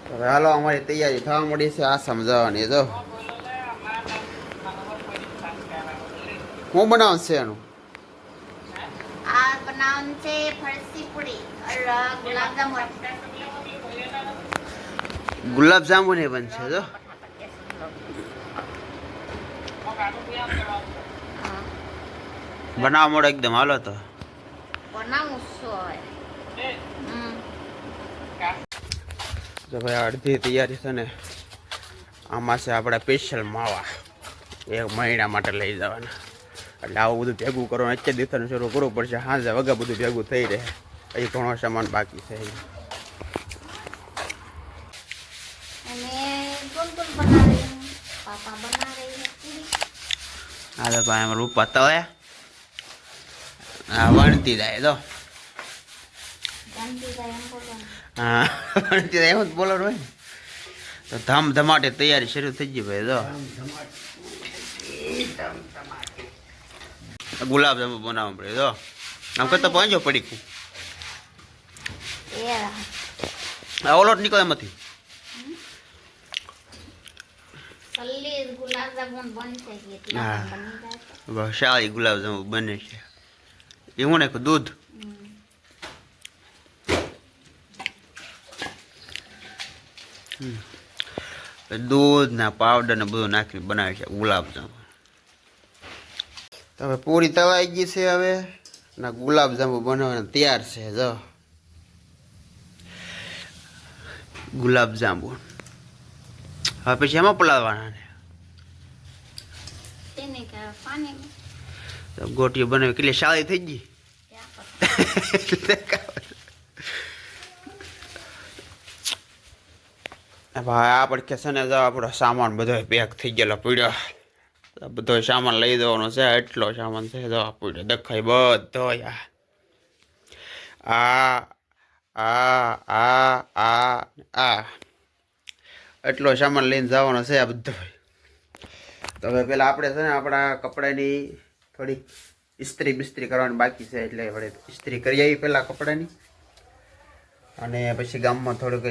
હવે હાલો અમારી તૈયારી થવા મળી છે આ સમજાવવાની જો હું બનાવશે એનું આ બનાવવાનું છે ફરસી પૂરી ગુલાબજામુન ગુલાબ જાંબુ ને બનશે જો બનાવવા મળે એકદમ હાલો તો બનાવું છું જો ભાઈ અડધી તૈયારી છે ને આમાં છે આપણા સ્પેશિયલ માવા 1 મહિના માટે લઈ જવાના એટલે આવું બધું ભેગું કરવાનું અત્યારે દિવસનું શરૂ કરવું પડશે સાંજે વગા બધું ભેગું થઈ રહે અહીં ઘણો સામાન બાકી છે હા તો ભાઈ એમાં રૂપા તળે હા વણતી જાય તો હા વણતી જાય એવું જ બોલવાનું હોય ને તો ધમાટે તૈયારી શરૂ થઈ ગઈ ભાઈ તો ગુલાબ જાંબુ બનાવવા પડે તો આમ કરતા પાંજો પડી ઓલોટ નીકળે એમાંથી શાળી ગુલાબ જાંબુ બને છે એવું નાખું દૂધ દૂધ ના પાવડર ને બધું નાખીને બનાવે છે ગુલાબ જાંબુ હવે પૂરી તળાઈ ગઈ છે હવે ના ગુલાબ જાંબુ બનાવવાના તૈયાર છે જો ગુલાબ જાંબુ હવે પછી એમાં પલાળવાના ને ગોટીઓ બનાવી કેટલી શાળી થઈ ગઈ ભાઈ આ પડકે છે ને આપણો સામાન બધો પેક થઈ ગયેલો પીડ્યો બધો સામાન લઈ દેવાનો છે એટલો સામાન છે જો પીડ્યો દેખાય બધો આ આ આ આ એટલો સામાન લઈને જવાનો છે આ બધો તો હવે પેલા આપણે છે ને આપણા કપડાની થોડીક ઇસ્ત્રી બિસ્ત્રી કરવાની બાકી છે એટલે આપણે ઇસ્ત્રી કરી આવી પહેલાં કપડાની અને પછી ગામમાં થોડુંક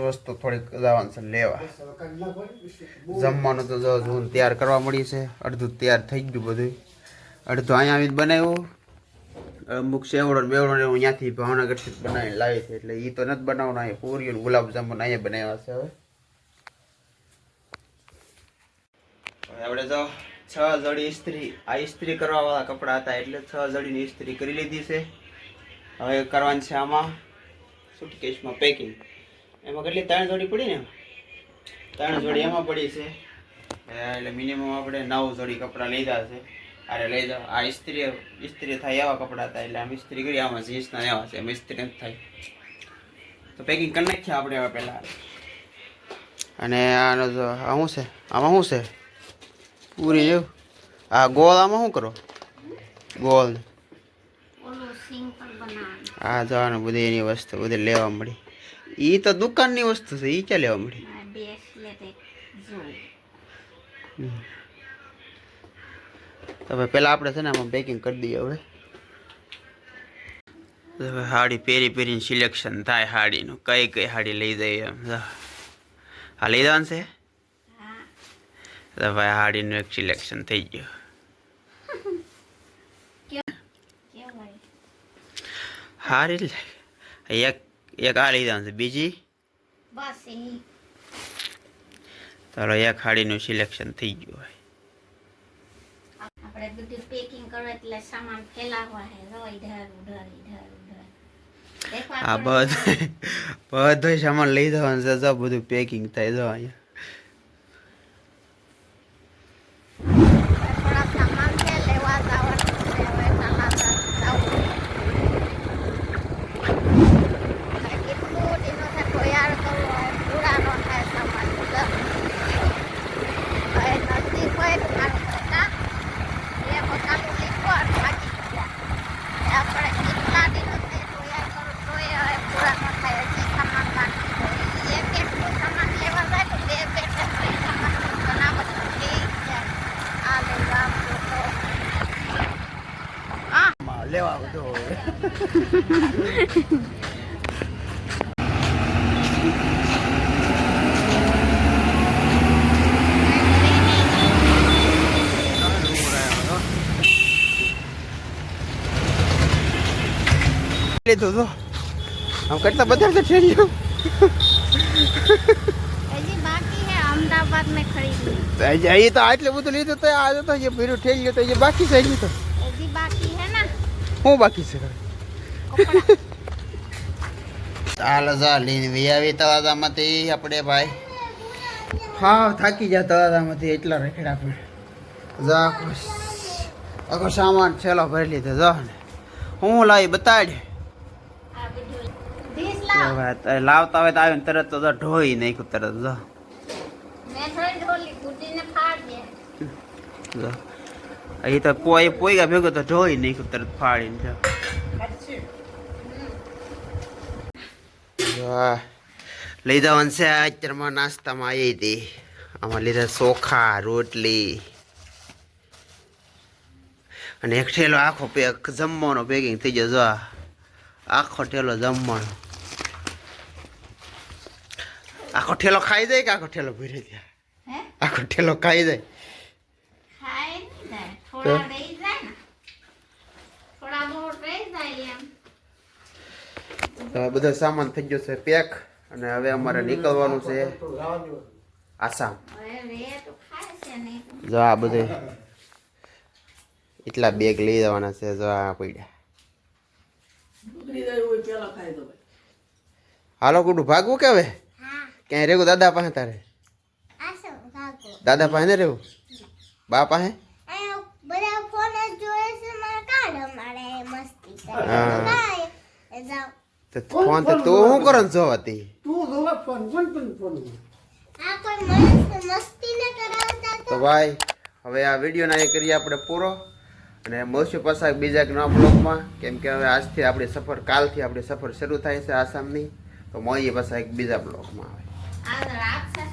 વસ્તુ થોડીક જવાનું છે લેવા જમવાનું તો જો જૂન તૈયાર કરવા મળી છે અડધું તૈયાર થઈ ગયું બધું અડધું અહીંયા આવીને બનાવ્યું અમુક સેવડો બેવડો ને હું ત્યાંથી ભાવનગરથી બનાવીને લાવી છે એટલે એ તો નથી બનાવવાનું અહીંયા પૂરીઓ ગુલાબ જાંબુ અહીંયા બનાવ્યા છે હવે આપણે તો 6 જોડી ઇસ્ત્રી આ ઇસ્ત્રી કરવા વાળા કપડા હતા એટલે 6 જોડીની ઇસ્ત્રી કરી લીધી છે હવે કરવાની છે આમાં સુટકેસમાં પેકિંગ એમાં કેટલી 3 જોડી પડી ને 3 જોડી એમાં પડી છે એટલે મિનિમમ આપણે 9 જોડી કપડાં લીધા છે અરે લઈ જાઓ આ ઇસ્ત્રી થાય એવા કપડાં હતા એટલે આમ ઇસ્ત્રી કરી આમાં જીન્સના એવા છે એમાં ઇસ્ત્રી નથી થાય તો પેકિંગ કરી નાખીએ આપણે હવે પહેલાં અને આનો જો આ શું છે આમાં શું છે પૂરી જેવું આ ગોળ આમાં શું કરો ગોળ હા જવાનું બધી એની વસ્તુ બધી લેવા મળી એ તો દુકાનની વસ્તુ છે એ ક્યાં લેવા મળી હવે પેલા આપણે છે ને આમાં પેકિંગ કરી દઈએ હવે સાડી પહેરીને સિલેક્શન થાય સાડીનું કઈ કઈ સાડી લઈ જઈએ એમ હા લઈ જવાનું છે તો ભાઈ સાડીનું એક સિલેક્શન થઈ ગયું સારી એક આ લઈ જવાનું છે બીજી તારો એક સાડીનું સિલેક્શન થઈ ગયું હોય આપણે બધું પેકિંગ કરો એટલે સામાન ફેલાવવા હે રો ઇધર ઉધર આ બધો સામાન લઈ જવાનું છે બધું પેકિંગ થાય જો અહીંયા લીધું તો આમ કેટલા બધા તો ઠેલ્યું હજી બાકી है अहमदाबाद में खरीदनी એ તો આટલું બધું લીધું તો આ તો જે ભીરું ઠેલ્યું તો એ બાકી છે હજી તો हजी बाकी है ना શું બાકી છે कपड़ा ચાલો જા લઈને વી આવી તળાજામાંથી આપણે ભાઈ હા થાકી ગયા તળાજામાંથી એટલા રખડા પણ જા આખો સામાન છેલ્લો ભરી લીધો જો ને હું લાવી બતાડ आ वीडियो 20 लाख લાવતા હોય તો આવીને તરત તો ઢોઈ નાખ્યું તરત જો मैं थोड़ी ढोली गुड्डी ने फाड़ दिया જો અહીં તો પોઈગા ભેગો તો ઢોઈ નાખ્યું તરત ફાડીને જો લઈ જવાનું છે અત્યારમાં નાસ્તામાં આવી હતી આમાં લીધા ચોખા રોટલી અને એક ઠેલો આખો પેક જમવાનો પેકિંગ થઈ ગયો જો આખો ઠેલો જમવાનો આખો ઠેલો ખાઈ જાય કે આખો ઠેલો ભરી જાય है આખો ઠેલો ખાઈ જાય खाए नहीं जाए थोड़ा रह जाए ना थोड़ा बहुत रह जाए एम તો બધો સામાન થઈ ગયો છે પેક અને હવે અમારે નીકળવાનું છે આસામ अरे वे तो खाए से नहीं तो જો આ બધે એટલા બેગ લઈ જવાના છે જો આ પડ્યા હાલો કુડું ભાગવું કે હવે हाँ ક્યાંય રેવું દાદા પાસે તારે आसो भागो દાદા પાસે ને રેવું બા પાસે अरे बड़ा फोन जोए से मारा काढ मारे मस्ती करे हाँ। काय जाओ તો ફોन તો તું શું કરો ને જોવાતી આ કોઈ માણસ મસ્તી ન કરાવતા તો ભાઈ હવે આ વિડીયોના એ કરીએ આપણે પૂરો અને મળશું પાછા બીજા એક નવા બ્લોગમાં કેમ કે હવે આજથી આપણી સફર કાલથી આપણી સફર શરૂ થાય છે આસામની તો મળીએ પાછા એક બીજા બ્લોગમાં આ રાક્ષસ